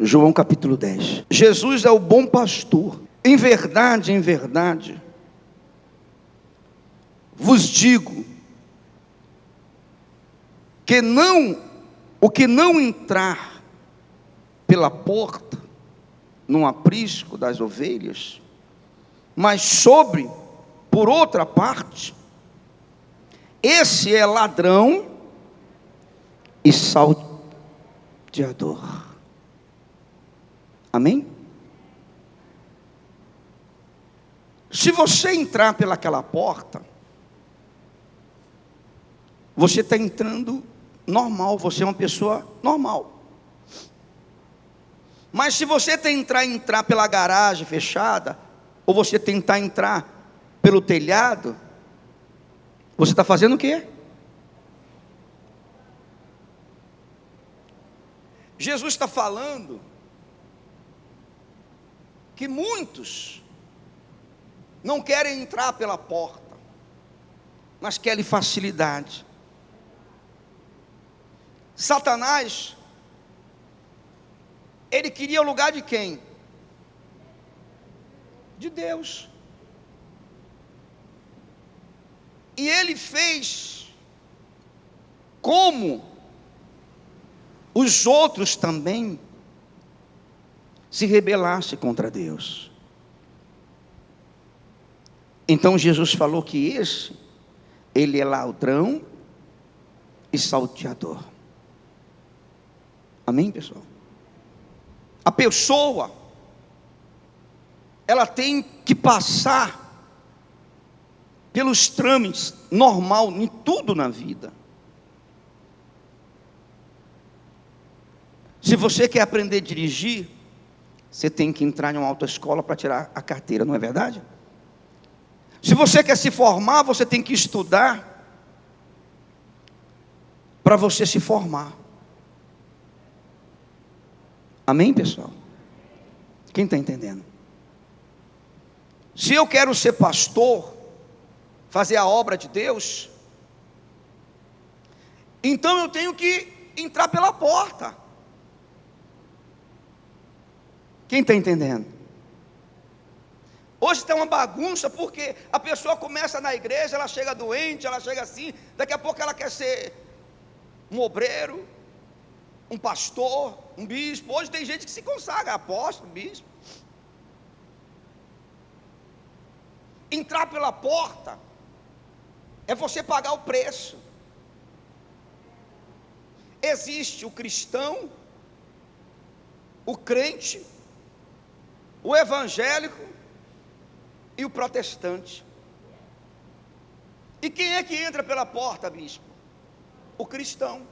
João capítulo 10. Jesus é o bom pastor. Em verdade, vos digo que o que não entrar pela porta no aprisco das ovelhas, mas sobre por outra parte, esse é ladrão e salteador. Amém? Se você entrar pelaquela porta, você está entrando normal, você é uma pessoa normal. Mas se você entrar pela garagem fechada, ou você tentar entrar pelo telhado, você está fazendo o quê? Jesus está falando que muitos não querem entrar pela porta, mas querem facilidade. Satanás, ele queria o lugar de quem? De Deus. E ele fez como os outros também se rebelassem contra Deus. Então Jesus falou que ele é ladrão e salteador. Amém, pessoal? A pessoa, ela tem que passar pelos trâmites normal em tudo na vida. Se você quer aprender a dirigir, você tem que entrar em uma autoescola para tirar a carteira, não é verdade? Se você quer se formar, você tem que estudar para você se formar. Amém, pessoal? Quem está entendendo? Se eu quero ser pastor, fazer a obra de Deus, então eu tenho que entrar pela porta. Quem está entendendo? Hoje está uma bagunça, porque a pessoa começa na igreja, ela chega doente, ela chega assim, daqui a pouco ela quer ser um obreiro, um pastor, um bispo. Hoje tem gente que se consagra, apóstolo, bispo. Entrar pela porta é você pagar o preço. Existe o cristão, o crente, o evangélico e o protestante. E quem é que entra pela porta, bispo? O cristão.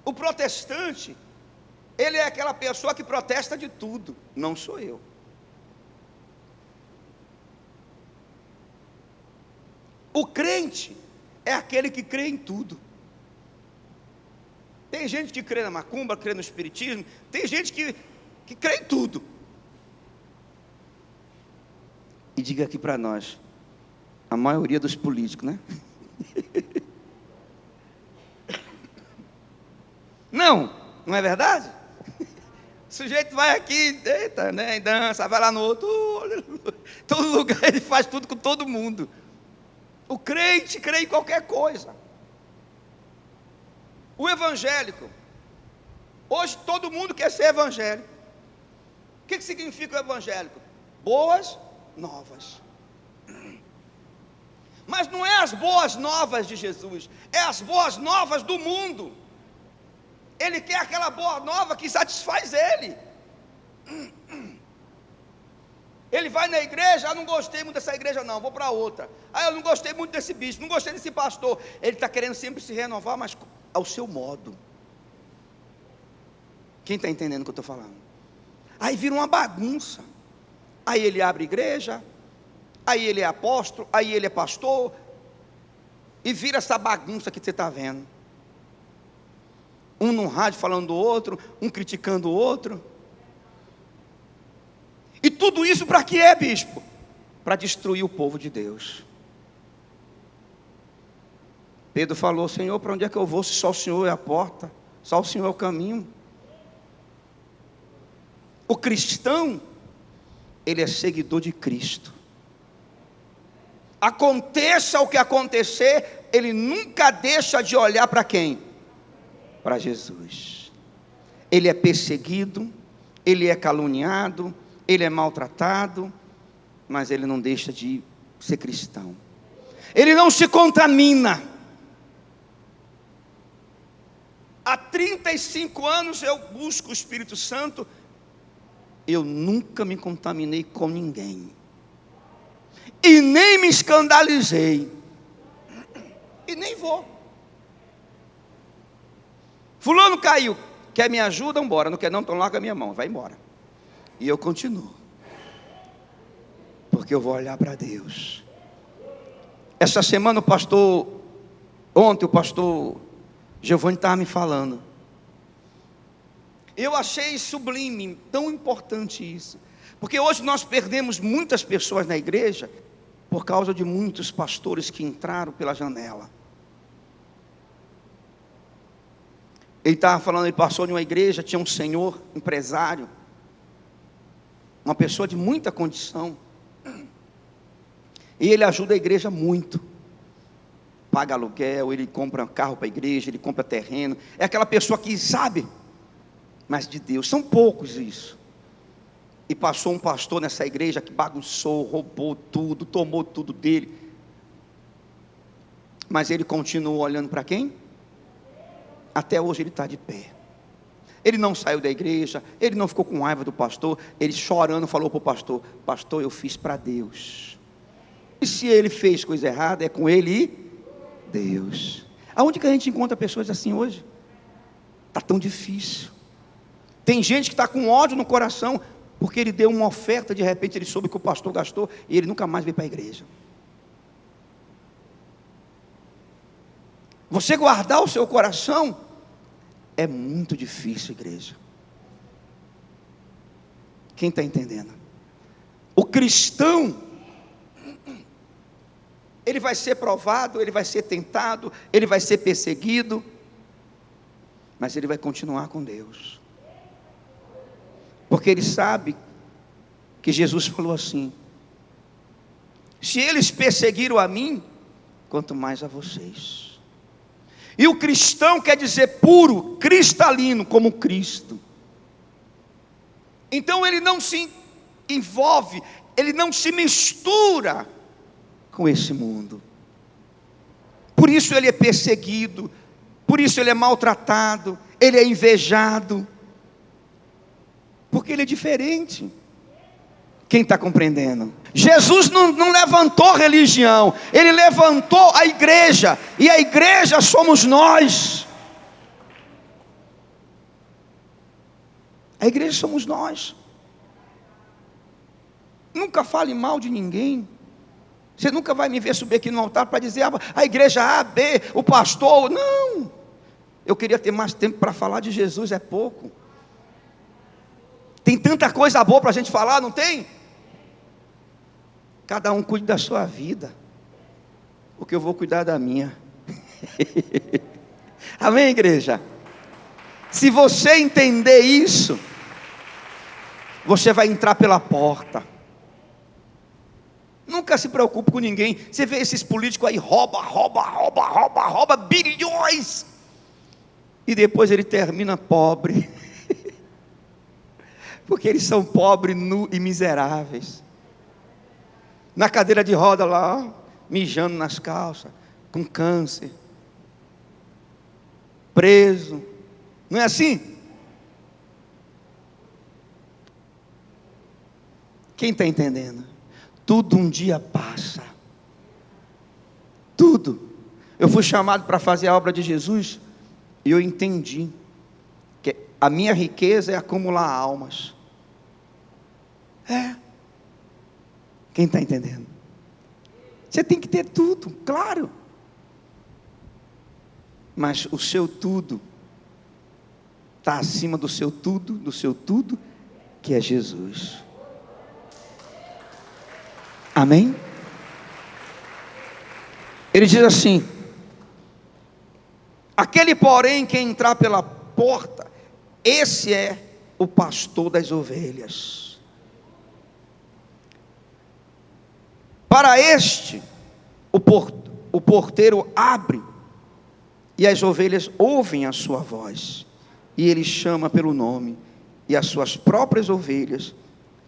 O protestante, ele é aquela pessoa que protesta de tudo. Não sou eu. O crente é aquele que crê em tudo. Tem gente que crê na macumba, crê no espiritismo. Tem gente que crê em tudo. E diga aqui para nós, a maioria dos políticos, né? Não é verdade? O sujeito vai aqui, eita, né, dança, vai lá no outro, todo lugar ele faz tudo com todo mundo. O crente crê em qualquer coisa. O evangélico, hoje todo mundo quer ser evangélico. O que significa o evangélico? Boas novas. Mas não é as boas novas de Jesus, é as boas novas do mundo. Ele quer aquela boa nova que satisfaz ele. Ele vai na igreja, não gostei muito dessa igreja não, vou para outra. Eu não gostei muito desse bispo, não gostei desse pastor. Ele está querendo sempre se renovar, mas ao seu modo. Quem está entendendo o que eu estou falando? Aí vira uma bagunça. Aí ele abre igreja, aí ele é apóstolo, aí ele é pastor, e vira essa bagunça que você está vendo. Um no rádio falando do outro, um criticando o outro. E tudo isso para quê, bispo? Para destruir o povo de Deus. Pedro falou: Senhor, para onde é que eu vou se só o Senhor é a porta? Só o Senhor é o caminho. O cristão, ele é seguidor de Cristo. Aconteça o que acontecer, ele nunca deixa de olhar para quem? Para Jesus. Ele é perseguido, ele é caluniado, ele é maltratado, mas ele não deixa de ser cristão. Ele não se contamina. Há 35 anos eu busco o Espírito Santo, eu nunca me contaminei com ninguém, e nem me escandalizei, e nem vou. Fulano caiu, quer me ajuda? Embora, não quer não, então larga a minha mão, vai embora. E eu continuo, porque eu vou olhar para Deus. Essa semana ontem o pastor Giovanni estava me falando, eu achei sublime, tão importante isso, porque hoje nós perdemos muitas pessoas na igreja, por causa de muitos pastores que entraram pela janela. Ele estava falando, ele passou em uma igreja, tinha um senhor, empresário, uma pessoa de muita condição, e ele ajuda a igreja muito, paga aluguel, ele compra carro para a igreja, ele compra terreno, é aquela pessoa que sabe, mas de Deus, são poucos isso. E passou um pastor nessa igreja que bagunçou, roubou tudo, tomou tudo dele, mas ele continuou olhando para quem? Até hoje ele está de pé. Ele não saiu da igreja, ele não ficou com raiva do pastor, ele chorando falou para o pastor: pastor, eu fiz para Deus, e se ele fez coisa errada, é com ele e Deus. Aonde que a gente encontra pessoas assim hoje? Está tão difícil. Tem gente que está com ódio no coração, porque ele deu uma oferta, de repente ele soube que o pastor gastou, e ele nunca mais veio para a igreja. Você guardar o seu coração é muito difícil, igreja. Quem está entendendo? O cristão, ele vai ser provado, ele vai ser tentado, ele vai ser perseguido, mas ele vai continuar com Deus, porque ele sabe que Jesus falou assim: se eles perseguiram a mim, quanto mais a vocês. E o cristão quer dizer puro, cristalino, como Cristo. Então ele não se envolve, ele não se mistura com esse mundo. Por isso ele é perseguido, por isso ele é maltratado, ele é invejado, porque ele é diferente. Quem está compreendendo? Jesus não levantou religião, ele levantou a igreja, e a igreja somos nós. A igreja somos nós. Nunca fale mal de ninguém. Você nunca vai me ver subir aqui no altar para dizer a igreja A, B, o pastor. Não, eu queria ter mais tempo para falar de Jesus, é pouco. Tem tanta coisa boa para a gente falar, não tem? Cada um cuide da sua vida, porque eu vou cuidar da minha. Amém, igreja? Se você entender isso, você vai entrar pela porta. Nunca se preocupe com ninguém. Você vê esses políticos aí, rouba bilhões, e depois ele termina pobre, porque eles são pobres, nus e miseráveis, na cadeira de roda lá, mijando nas calças, com câncer, preso. Não é assim? Quem está entendendo? Tudo um dia passa. Tudo. Eu fui chamado para fazer a obra de Jesus, e eu entendi que a minha riqueza é acumular almas. Quem está entendendo? Você tem que ter tudo, claro, mas o seu tudo está acima do seu tudo, que é Jesus. Amém? Ele diz assim: aquele porém que entrar porta. Esse é o pastor das ovelhas. Para este, o porteiro abre, e as ovelhas ouvem a sua voz, e ele chama pelo nome, e as suas próprias ovelhas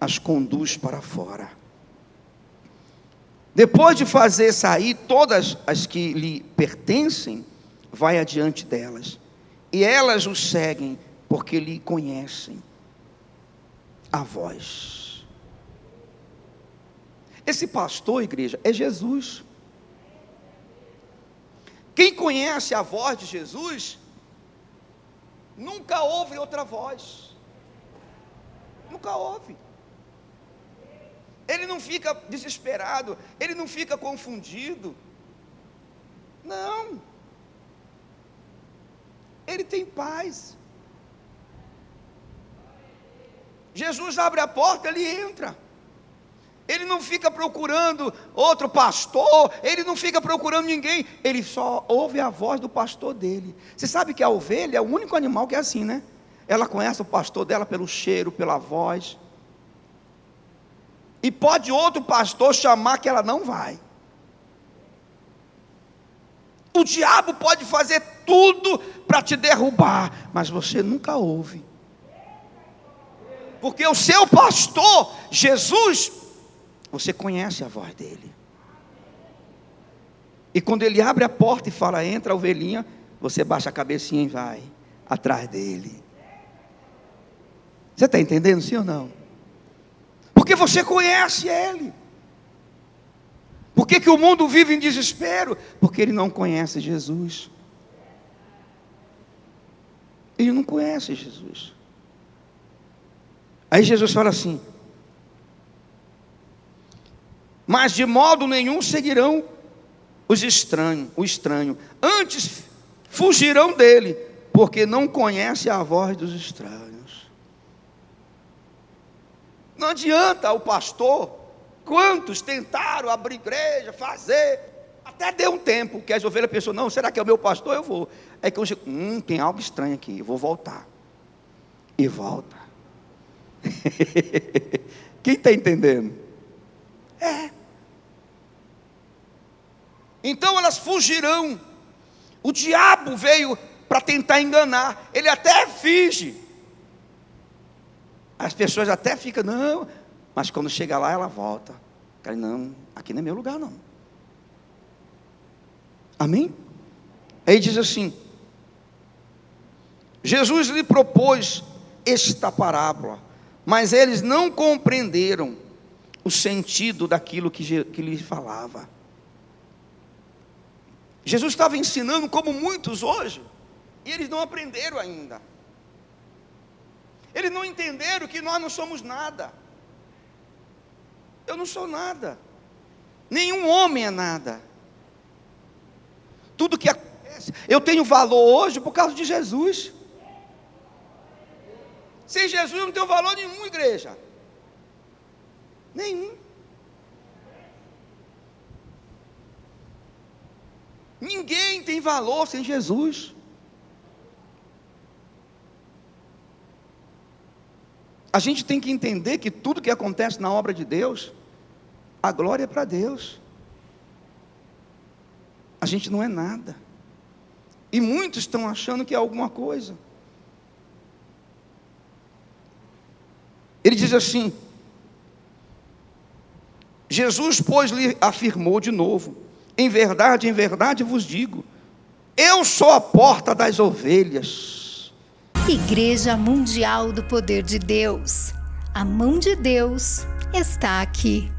as conduz para fora. Depois de fazer sair todas as que lhe pertencem, vai adiante delas, e elas o seguem, porque lhe conhecem a voz. Esse pastor, igreja, é Jesus. Quem conhece a voz de Jesus, nunca ouve outra voz. Nunca ouve. Ele não fica desesperado, ele não fica confundido. Não. Ele tem paz. Jesus abre a porta, ele entra. Ele não fica procurando outro pastor, ele não fica procurando ninguém, ele só ouve a voz do pastor dele. Você sabe que a ovelha é o único animal que é assim, né? Ela conhece o pastor dela pelo cheiro, pela voz. E pode outro pastor chamar que ela não vai. O diabo pode fazer tudo para te derrubar, mas você nunca ouve. Porque o seu pastor, Jesus, você conhece a voz dele. E quando ele abre a porta e fala, entra a ovelhinha, você baixa a cabecinha e vai atrás dele. Você está entendendo, sim ou não? Porque você conhece ele. Por que o mundo vive em desespero? Porque ele não conhece Jesus. Ele não conhece Jesus. Aí Jesus fala assim: mas de modo nenhum seguirão o estranho, antes fugirão dele, porque não conhece a voz dos estranhos. Não adianta o pastor, quantos tentaram abrir igreja, fazer, até deu um tempo, que as ovelhas pensou, não, será que é o meu pastor? Eu vou. Aí que eu digo, tem algo estranho aqui, eu vou voltar. E volta. Quem está entendendo? Então elas fugirão. O diabo veio para tentar enganar. Ele até finge. As pessoas até ficam, não, mas quando chega lá ela volta. Cara, não, aqui não é meu lugar não. Amém? Aí diz assim: Jesus lhe propôs esta parábola, mas eles não compreenderam o sentido daquilo que lhe falava. Jesus estava ensinando como muitos hoje, e eles não aprenderam ainda. Eles não entenderam que nós não somos nada. Eu não sou nada. Nenhum homem é nada. Tudo que acontece, eu tenho valor hoje por causa de Jesus. Sem Jesus eu não tenho valor nenhum, igreja. Nenhum. Ninguém tem valor sem Jesus. A gente tem que entender que tudo que acontece na obra de Deus, a glória é para Deus. A gente não é nada. E muitos estão achando que é alguma coisa. Ele diz assim: Jesus, pois, lhe afirmou de novo: em verdade vos digo, eu sou a porta das ovelhas. Igreja Mundial do Poder de Deus. A mão de Deus está aqui.